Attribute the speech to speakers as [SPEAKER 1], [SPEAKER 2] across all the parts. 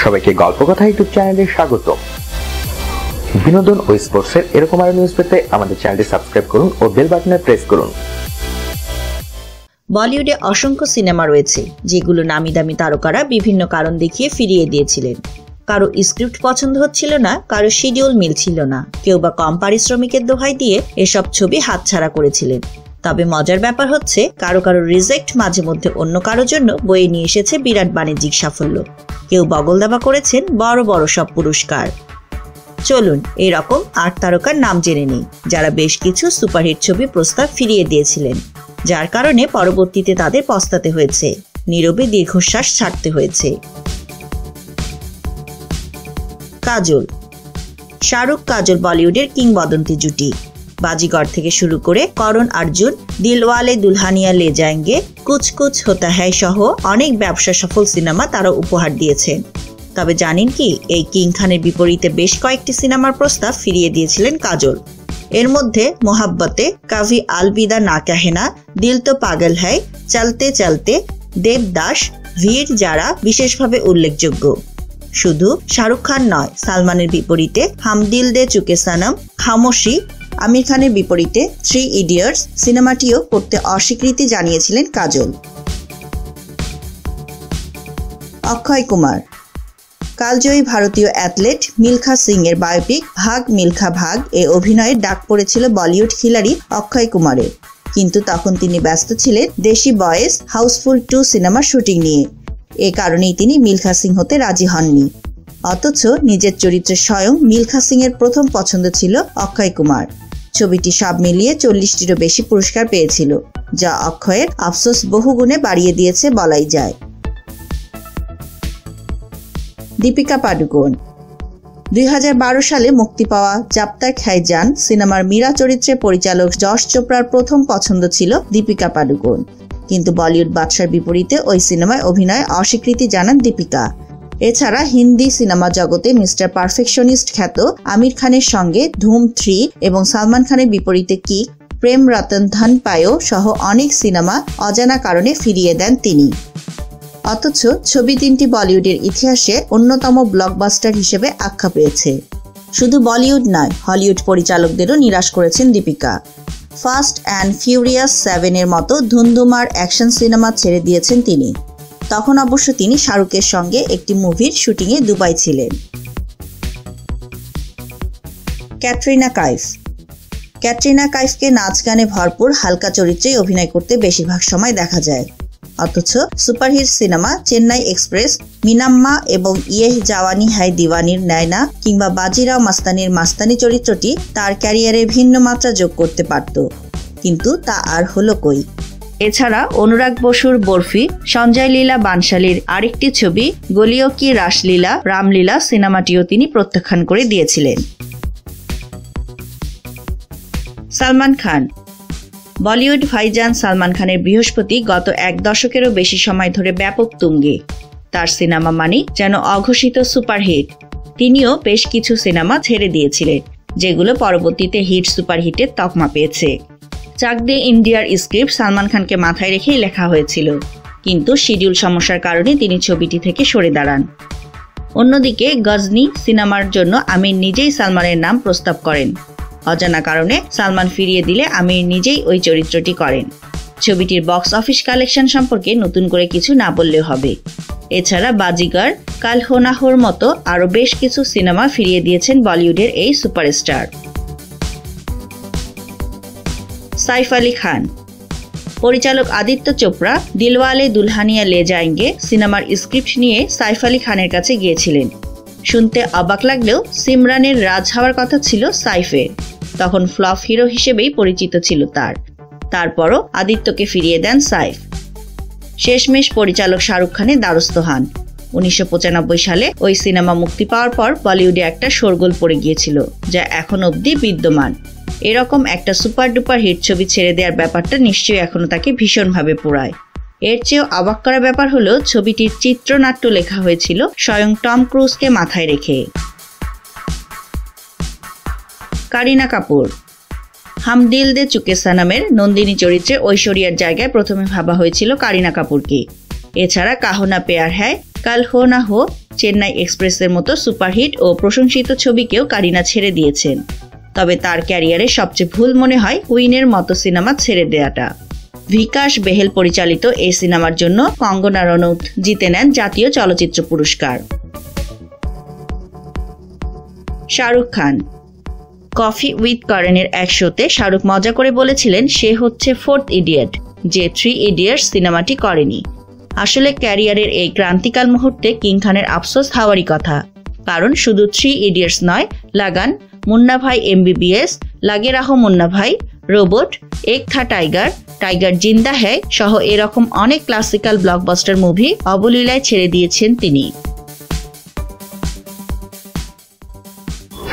[SPEAKER 1] সবাইকে গল্প কথা ইউটিউব চ্যানেলে স্বাগত। বিনোদন ও স্পোর্টসের এরকম আরো নিউজ পেতে আমাদের চ্যানেলটি সাবস্ক্রাইব করুন ও বেল বাটনে প্রেস করুন।
[SPEAKER 2] বলিউডে অসংখ্য সিনেমা রয়েছে যেগুলো নামি দামি তারকারা বিভিন্ন কারণ দেখিয়ে ফিরিয়ে দিয়েছিলেন। কারো স্ক্রিপ্ট পছন্দ হচ্ছিল না, কারো শিডিউল মিলছিল না, কেউ বা কম পারিশ্রমিকের দোহাই দিয়ে এসব ছবি হাতছাড়া করেছিলেন। তবে মজার ব্যাপার হচ্ছে কারো কারো রিজেক্ট মাঝে মধ্যে অন্য কারোর জন্য বয়ে নিয়ে এসেছে বিরাট বাণিজ্যিক সাফল্য। কেউ বগলদাবা করেছেন বড় বড় সব পুরস্কার। চলুন এরকম ৮ তারকার নাম জেনে নিই যারা বেশ কিছু সুপারহিট ছবি প্রস্তাব ফিরিয়ে দিয়েছিলেন, যার কারণে পরবর্তীতে তাদের পস্তাতে হয়েছে, নীরবে দীর্ঘশ্বাস ছাড়তে হয়েছে। কাজল। শাহরুখ কাজল বলিউডের কিংবদন্তি জুটি। বাজিগর থেকে শুরু করে করণ অর্জুন, দিলওয়ালে দুলহানিয়া লে যায়েঙ্গে, কুছ কুছ হোতা হ্যায় সহ অনেক ব্যবসা সফল সিনেমা তারা উপহার দিয়েছেন। তবে জানেন কি, এই কিং খানের বিপরীতে বেশ কয়েকটি সিনেমার প্রস্তাব ফিরিয়ে দিয়েছিলেন কাজল। এর মধ্যে মোহাব্বতে, কাভি আলবিদা না কাহেনা, দিল তো পাগল হ্যায়, চলতে চলতে, দেবদাস, ভিড় যারা বিশেষভাবে উল্লেখযোগ্য। শুধু শাহরুখ খান নয়, সালমানের বিপরীতে হাম দিল দে চুকে সনম, খামোশি, আমির খানের বিপরীতে 3 ইডিয়টস সিনেমাটিও করতে অস্বীকৃতি জানিয়েছিলেন কাজল। অক্ষয় কুমার। কালজয়ী ভারতীয় অ্যাথলেট মিলখা সিং এর বায়োপিক ভাগ মিলখা ভাগ এ অভিনয়ের ডাক পড়েছিল বলিউড খিলাড়ি অক্ষয় কুমারের, কিন্তু তখন তিনি ব্যস্ত ছিলেন দেশি বয়েজ হাউসফুল 2 সিনেমার শুটিং নিয়ে। এ কারণেই তিনি মিলখা সিং হতে রাজি হননি। অথচ নিজের চরিত্রে স্বয়ং মিলখা সিং এর প্রথম পছন্দ ছিল অক্ষয় কুমার। ছবিটি সব মিলিয়ে 40টিরও বেশি পুরস্কার পেয়েছিল, যা অক্ষয়ের আফসোস বহুগুণে বাড়িয়ে দিয়েছে বলাই যায়। দীপিকা পাডুকোন। 2012 সালে মুক্তি পাওয়া জব তক হ্যায় জান সিনেমার মীরা চরিত্রে পরিচালক যশ চোপড়ার প্রথম পছন্দ ছিল দীপিকা পাডুকোন, কিন্তু বলিউড বাদশার বিপরীতে ওই সিনেমায় অভিনয়ে অস্বীকৃতি জানান দীপিকা। এছাড়া হিন্দি সিনেমা জগতে মিস্টার পারফেকশনিস্ট খ্যাত আমির খানের সঙ্গে ধুম 3 এবং সালমান খানের বিপরীতে কিক, প্রেম রতন ধন পায়ো সহ অনেক সিনেমা অজানা কারণে ফিরিয়ে দেন তিনি। অথচ ছবি 3টি বলিউডের ইতিহাসে অন্যতম ব্লকবাস্টার হিসেবে আখ্যা পেয়েছে। শুধু বলিউড নয়, হলিউড পরিচালকদেরও নিরাশ করেছেন দীপিকা। ফাস্ট অ্যান্ড ফিউরিয়াস 7 এর মতো ধুমধুমার অ্যাকশন সিনেমা ছেড়ে দিয়েছেন তিনি। তখন অবশ্য তিনি শাহরুখের সঙ্গে একটি মুভির শুটিংয়ে দুবাই ছিলেন। ক্যাটরিনা কাইফ। ক্যাটরিনা কাইফকে নাচ গানে ভরপুর হালকা চরিত্রেই অভিনয় করতে বেশিরভাগ সময় দেখা যায়। অথচ superhit cinema Chennai express, Meenamma এবং ইয়েহ জাওয়ানি হাই দিওয়ানির নায়না কিংবা বাজিরাও মাস্তানির মাস্তানি চরিত্রটি তার ক্যারিয়ারে ভিন্ন মাত্রা যোগ করতে পারত, কিন্তু তা আর হলো কই। এছাড়া অনুরাগ বসুর বরফি, সঞ্জয় লীলা বানশালীর আরেকটি ছবি গলিও কি রাসলীলা রামলীলা সিনেমাটিও তিনি প্রত্যাখ্যান করে দিয়েছিলেন। সালমান খান। বলিউড ভাইজান সালমান খানের বৃহস্পতি গত 1 দশকেরও বেশি সময় ধরে ব্যাপক তুঙ্গে। তার সিনেমা মানে যেন অঘোষিত সুপারহিট। তিনিও বেশ কিছু সিনেমা ছেড়ে দিয়েছিলেন, যেগুলো পরবর্তীতে হিট সুপারহিটের তকমা পেয়েছে। চাক দে ইন্ডিয়ার স্ক্রিপ্ট সালমান খানকে মাথায় রেখেই লেখা হয়েছিল, কিন্তু শিডিউল সমস্যার কারণে তিনি ছবিটি থেকে সরে দাঁড়ান। অন্যদিকে গজনি সিনেমার জন্য আমির নিজেই সালমানের নাম প্রস্তাব করেন। অজানা কারণে সালমান ফিরিয়ে দিলে আমির নিজেই ওই চরিত্রটি করেন। ছবিটির বক্স অফিস কালেকশন সম্পর্কে নতুন করে কিছু না বললেও হবে। এছাড়া বাজিগর, কাল হো না হোর মতো আরও বেশ কিছু সিনেমা ফিরিয়ে দিয়েছেন বলিউডের এই সুপারস্টার। সাইফ আলী খান। পরিচালক আদিত্য চোপড়া দিলওয়ালে দুলহানিয়া লে যায়েঙ্গে সিনেমার স্ক্রিপ্ট নিয়ে সাইফ আলী খানের কাছে গিয়েছিলেন। শুনতে অবাক লাগলেও সিমরানের রাজ হওয়ার কথা ছিল সাইফের। তখন ফ্লপ হিরো হিসেবেই পরিচিত ছিল তারপরও আদিত্যকে ফিরিয়ে দেন সাইফ। শেষমেশ পরিচালক শাহরুখ খানের দ্বারস্থ হন। 1995 সালে ওই সিনেমা মুক্তি পাওয়ার পর বলিউডে একটা শোরগোল পড়ে গিয়েছিল, যা এখন অবধি বিদ্যমান। এরকম একটা সুপার ডুপার হিট ছবি ছেড়ে দেওয়ার ব্যাপারটা নিশ্চয়ই এখনো তাকে ভীষণভাবে পোড়ায়। এর চেয়েও অবাক করার ব্যাপার হলো ছবিটির চিত্রনাট্য লেখা হয়েছিল স্বয়ং টম ক্রুজকে মাথায় রেখে। কারিনা কাপুর। হাম দিল দে চুকে সনমের নন্দিনী চরিত্রে ঐশ্বরিয়ার জায়গায় প্রথমে ভাবা হয়েছিল কারিনা কাপুরকে। এছাড়া কাহো না প্যার হ্যায়, কাল হো না হো, চেন্নাই এক্সপ্রেসের মতো সুপারহিট ও প্রশংসিত ছবিকেও কারিনা ছেড়ে দিয়েছেন। তবে তার ক্যারিয়ারে সবচেয়ে ভুল মনে হয় কুইনের মতো সিনেমা ছেড়ে দেওয়াটা। বিকাশ বেহেল পরিচালিত এই সিনেমার জন্য কঙ্গনা রনৌত জিতে নেন জাতীয় চলচ্চিত্র পুরস্কার। শাহরুখ খান। কফি উইথ করণের এক শোতে শাহরুখ মজা করে বলেছিলেন সে হচ্ছে 4th ইডিয়ট, যে 3 ইডিয়টস সিনেমাটি করেনি। আসলে ক্যারিয়ারের এই ক্রান্তিকাল মুহূর্তে কিং খানের আফসোস হওয়ারই কথা, কারণ শুধু 3 ইডিয়টস নয়, লাগান, মুন্না ভাই MBBS, লাগে রাহো মুন্না ভাই, রোবট, এক থা টাইগার, টাইগার জিন্দা হ্যায় সহ এরকম অনেক ক্লাসিক্যাল ব্লকবাস্টার মুভি অবলীলায় ছেড়ে দিয়েছেন তিনি।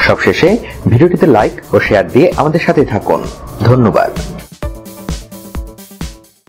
[SPEAKER 1] সবশেষে ভিডিওটিতে লাইক ও শেয়ার দিয়ে আমাদের সাথে থাকুন। ধন্যবাদ।